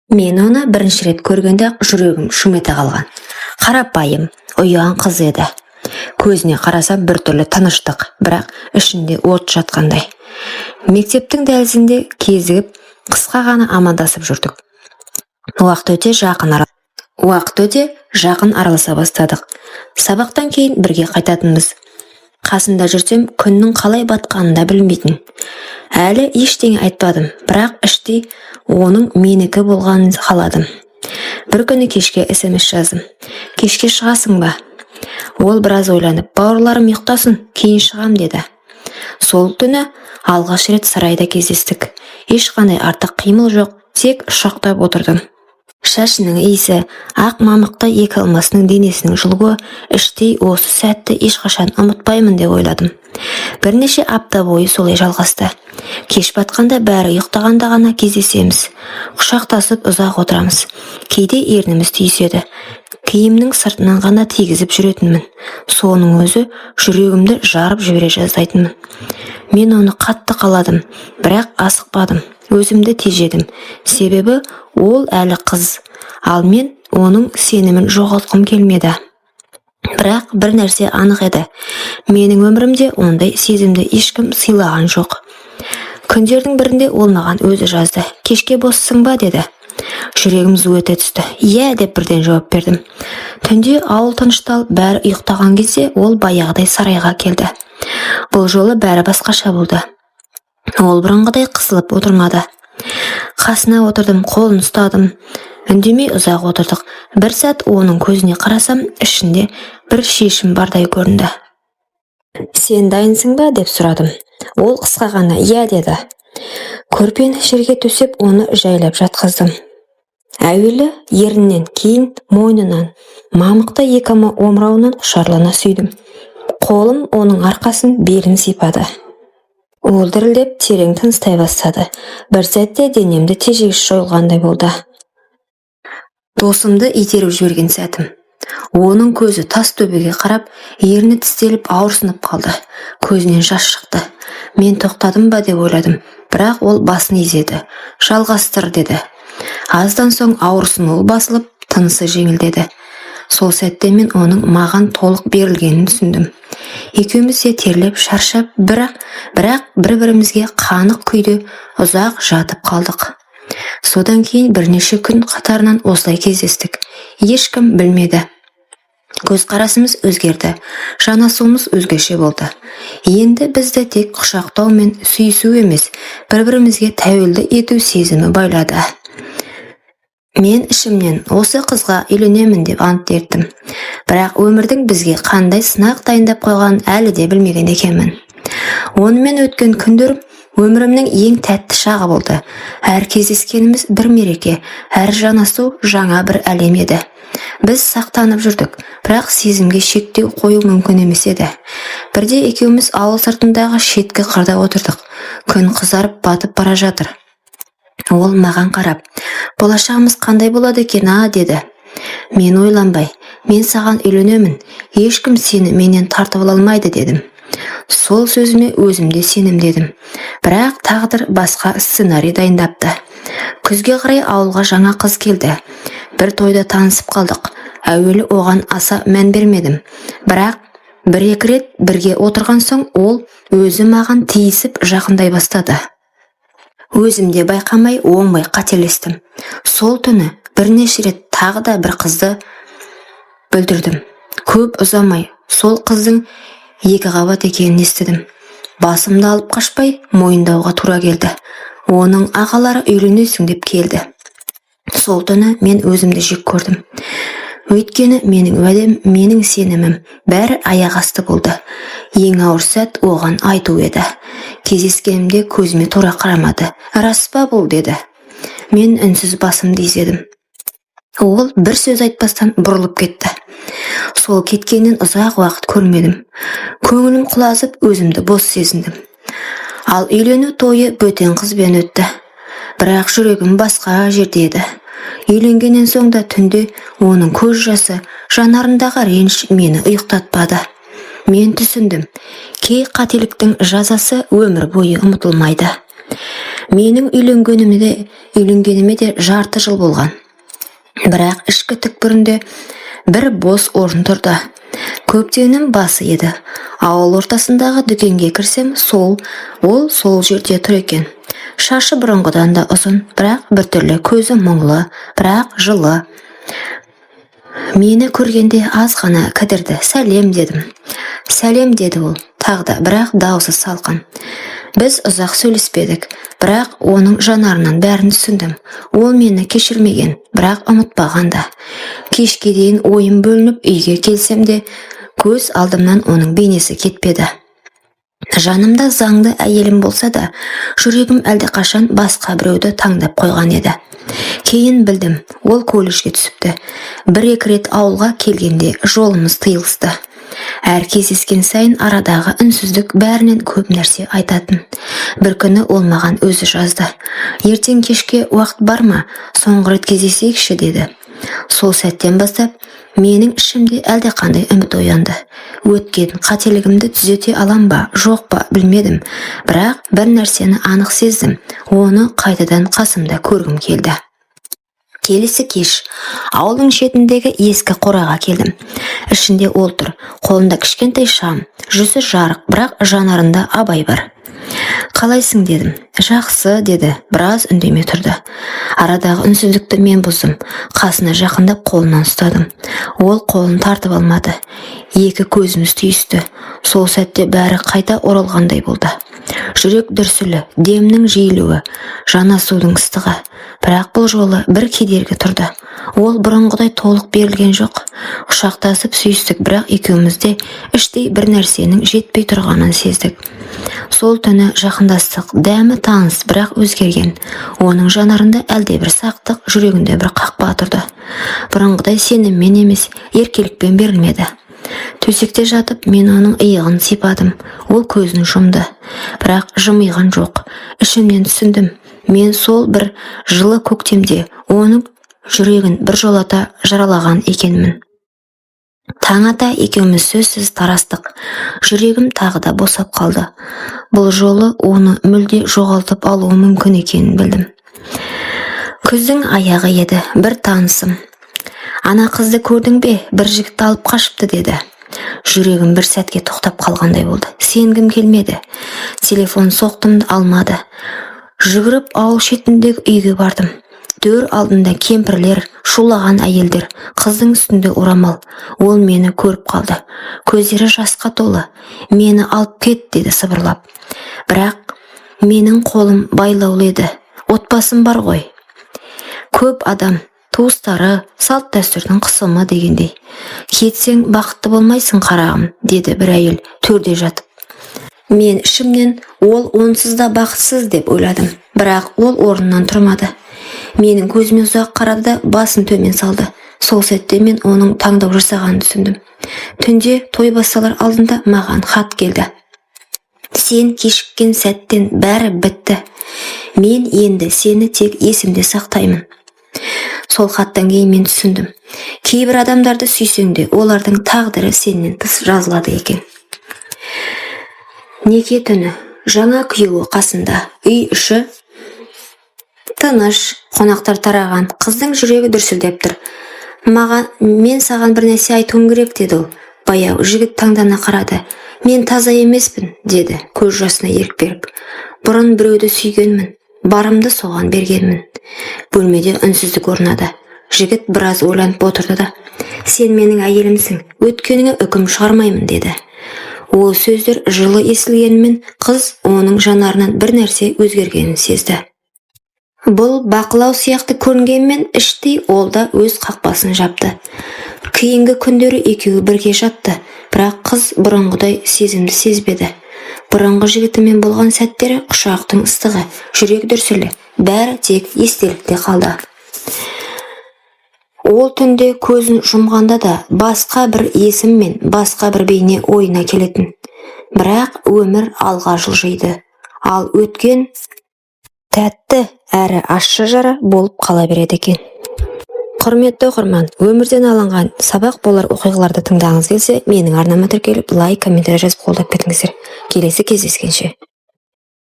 Мен оны бірінші рет көргенде жүрегім шым ете қалған. Қарапайым, ұяң қыз еді. Көзіне қарасам біртүрлі тыныштық, бірақ ішінде от жатқандай. Мектептің дәлізінде кезігіп, қысқа ғана амандасып жүрдік. Уақыт өте жақын араласа бастадық. Сабақтан кейін бірге қайтатынбыз. Қасында жүрсем, күннің қалай батқанын да білмейтін. Әлі ештеңе айтпадым, бірақ іштей оның менікі болғанын қаладым. Бір күні кешке SMS жаздым. Кешке шығасың ба? Ол біраз ойланып, бауырларым ұйықтасын, кейін шығам деді. Сол түні алғаш рет сарайда кездестік. Ешқандай артық қимыл жоқ, тек ұшақтап отырдым. Шашының иісі, ақ мамықта екі алмасының денесінің жылуы, іштей осы сәтті ешқашан ұмытпаймын деп ойладым. Бірнеше апта бойы солай жалғасты. Кеш батқанда бәрі ұйықтағанда ғана кездесеміз. Құшақтасып ұзақ отырамыз. Кейде ерніміз түйіседі. Киімнің сыртынан ғана тигізіп жүретінмін. Соның өзі жүрегімді жарып жібере жаздайтынмын. Мен оны қатты қаладым, бірақ асықпадым. Өзімді тежедім. Себебі ол әлі қыз, ал мен оның сенімін жоғалтқым келмеді. Бірақ бір нәрсе анық еді. Менің өмірімде ондай сезімді ешкім сыйлаған жоқ. Күндердің бірінде ол маған өзі жазды. Кешке боссың ба деді. Жүрегім зу ете түсті. Иә деп бірден жауап бердім. Түнде ауыл тынышталып, бәрі ұйықтаған кезде ол баяғыдай сарайға келді. Бұл жолы бәрі басқаша болды. Ол бұрынғыдай қысылып отырмады. Қасына отырдым, қолын ұстадым. Үндемей ұзақ отырдық. Бір сәт оның көзіне қарасам, ішінде бір шешім бардай көрінді. Сен дайынсың ба деп сұрадым. Ол қысқа ғана иә деді. Көрпені жерге төсеп, оны жайлап жатқыздым. Әуелі еріннен, кейін мойнынан, мамықта екі омырауынан құшарлана сүйдім. Қолым оның арқасын, белін сипады. Ол дірілдеп терең тыныстай бастады. Бір сәтте денемді тежегіш жойылғандай болды. Досымды итеріп жіберген сәтім. Оның көзі тас төбеге қарап, ерні тістеліп ауырсынып қалды. Көзінен жас шықты. Мен тоқтадым ба деп ойладым, бірақ ол басын изеді. Жалғастыр деді. Аздан соң ауырсынуы басылып, тынысы жеңілдеді. Сол сәтте мен оның маған толық берілгенін түсіндім. Екеуміз де терлеп, шаршап, бірақ бір-бірімізге қанық күйде ұзақ жатып қалдық. Содан кейін бірнеше күн қатарынан осылай кездестік. Ешкім білмеді. Көзқарасымыз өзгерді. Жанасуымыз өзгеше болды. Енді бізді тек құшақтау мен сүйісу емес, бір-бірімізге тәуелді ету сезімі байлады. Мен ішімнен осы қызға үйленемін деп ант бердім. Бірақ өмірдің бізге қандай сынақ дайындап қойғанын әлі де білмеген екенмін. Онымен өткен күндер өмірімнің ең тәтті шағы болды. Әр кездескеніміз бір мереке, әр жанасу жаңа бір әлем еді. Біз сақтанып жүрдік, бірақ сезімге шектеу қою мүмкін емес еді. Бірде екеуміз ауыл сыртындағы шеткі қырда отырдық. Күн қызарып батып бара жатыр. Ол маған қарап, болашағымыз қандай болады екен деді. Мен ойланбай, мен саған үйленемін, ешкім сені менен тартып ала алмайды дедім. Сол сөзіме өзімде сенімдедім. Бірақ тағдыр басқа сценарий дайындапты. Күзге қарай ауылға жаңа қыз келді. Бір тойда танысып қалдық. Әуелі оған аса мән бермедім. Бірақ бір-екі рет бірге отырған соң ол өзі маған тиісіп жақындай бастады. Өзімде байқамай оңбай қателестім. Сол түні бірнеше рет тағы да бір қызды бүлдірдім. Көп ұзамай сол қыздың екі қабат екенін естідім. Басымды алып қашпай мойындауға тура келді. Оның ағалары үйленесің деп келді. Сол түні мен өзімді жек көрдім. Өйткені менің уәдем, менің сенімім бәрі аяқ асты болды. Ең ауыр сәт оған айту еді. Кездескенімде көзіме тура қарамады. Рас па бұл деді. Мен үнсіз басымды изедім. Ол бір сөз айтпастан бұрылып кетті. Сол кеткеннен ұзақ уақыт көрмедім. Көңілім құлазып, өзімді бос сезіндім. Ал үйлену тойы бөтен қызбен өтті. Бірақ жүрегім басқа жерде еді. Үйленгеннен соң да түнде оның көз жасы, жанарындағы реніш мені ұйықтатпады. Мен түсіндім. Кей қателіктің жазасы өмір бойы ұмытылмайды. Менің үйленгеніме де жарты жыл болған. Бірақ ішкі түкпірінде бір бос орын тұрды. Көптеннің басы еді. Ауыл ортасындағы дүкенге кірсем, сол жерде тұр екен. Шашы бұрынғыдан да ұзын, бірақ біртүрлі көзі мұңлы, бірақ жылы. Мені көргенде аз ғана кідірді. Сәлем дедім. Сәлем деді ол, тағы да, бірақ даусы салқын. Біз ұзақ сөйлеспедік, бірақ оның жанарынан бәрін түсіндім. Ол мені кешірмеген, бірақ ұмытпаған да. Кешке дейін ойым бөлініп үйге келсем де, көз алдымнан оның бейнесі кетпеді. Жанымда заңды әйелім болса да, жүрегім әлдеқашан басқа біреуді таңдап қойған еді. Кейін білдім, ол колледжге түсіпті. Бір-екі рет ауылға келгенде жолымыз тыйылысты. Әр кездескен сайын арадағы үнсіздік бәрінен көп нәрсе айтатын. Бір күні ол маған өзі жазды. Ертең кешке уақыт бар ма? Соңғы рет кездесейікші деді. Сол сәттен бастап менің ішімде әлдеқандай үміт оянды. Өткен қателігімді түзете алам ба, жоқ па білмедім, бірақ бір нәрсені анық сездім. Оны қайтадан қасымда көргім келді. Келесі кеш ауылдың шетіндегі ескі қораға келдім. Ішінде ол тұр, қолында кішкентай шам, жүзі жарық, бірақ жанарында абай бар. Қалайсың дедім. Жақсы деді, біраз үндемей тұрды. Арадағы үнсіздікті мен бұздым. Қасына жақындап қолынан ұстадым. Ол қолын тартып алмады. Екі көзіміз түйісті. Сол сәтте бәрі қайта оралғандай болды. Жүрек дүрсілі, демнің жиілуі, жанасудың ыстығы. Бірақ бұл жолы бір кедергі тұрды. Ол бұрынғыдай толық берілген жоқ. Құшақтасып сүйістік, бірақ екеумізде іштей бір нәрсенің жетпей тұрғанын сездік. Сол түні жақындастық, дәмі таныс, бірақ өзгерген. Оның жанарында әлде бір сақтық, жүрегінде бір қақпа тұрды. Бұрынғыдай сеніммен емес, еркелікпен берілмеді. Төсекте жатып, мен оның иығын сипадым. Ол көзін жұмды, бірақ жымиған жоқ. Ішімнен түсіндім. Мен сол бір жылы көктемде оның жүрегін бір жолата жаралаған екенмін. Таң ата екеуміз сөзсіз тарастық. Жүрегім тағы да босап қалды. Бұл жолы оны мүлде жоғалтып алуы мүмкін екенін білдім. Күздің аяғы еді, бір танысым. Ана қызды көрдің бе, бір жігітті алып қашыпты деді. Жүрегім бір сәтке тоқтап қалғандай болды. Сенгім келмеді. Телефон соқтым, алмады. Жүгіріп ауыл шетіндегі үйге бардым. Дөр алдында кемпірлер, шулаған әйелдер, қыздың үстінде орамал. Ол мені көріп қалды. Көздері жасқа толы. Мені алып кет деді сыбырлап. Бірақ менің қолым байлаулы еді. Отбасым бар ғой. Көп адам, туыстары, салт дәстүрдің қысымы дегендей. Кетсең бақытты болмайсың қарағым, деді бір әйел төрде жатып. Мен ішімнен ол онсыз да бақытсыз деп ойладым, бірақ ол орнынан тұрмады. Менің көзіме ұзақ қарады да басын төмен салды. Сол сәтте мен оның таңдау жасағанын түсіндім. Түнде той басталар алдында маған хат келді. Сен кешіккен сәттен бәрі бітті. Мен енді сені тек есімде сақтаймын. Сол хаттан кейін мен түсіндім. Кейбір адамдарды сүйсең де, олардың тағдыры сенен тыс жазылады екен. Неке түні, жаңа күйеуі қасында, үй іші тыныш, қонақтар тараған, қыздың жүрегі дүрсілдеп тұр. Мен саған бір нәрсе айтуым керек деді ол. Баяу жігіт таңдана қарады. Мен таза емеспін, деді, көз жасына ерік беріп. Бұрын біреуді сүйгенмін, барымды соған бергенмін. Бөлмеде үнсіздік орнады. Жігіт біраз ойланып отырды да. Сен менің әйелімсің, өткеніңе үкім шығармаймын, деді. Ол сөздер жылы естілгенімен қыз оның жанарынан бір нәрсе өзгергенін сезді. Бұл бақылау сияқты көрінгенмен іштей ол да өз қақпасын жапты. Кейінгі күндері екеуі бірге жатты, бірақ қыз бұрынғыдай сезімді сезбеді. Бұрынғы жігітімен болған сәттері құшақтың ыстығы, жүрек дүрсілі, бәрі тек естелікте қалды. Ол түнде көзін жұмғанда да басқа бір есім мен басқа бір бейне ойына келетін. Бірақ өмір алға жылжиды, ал өткен тәтті әрі ащы жара болып қала береді екен. Құрметті оқырман, өмірден алынған сабақ болар оқиғаларды тыңдағыңыз келсе, менің арнама тіркеліп, лайк, комментарий жазып қолдап кетіңіздер. Келесі кездескенше.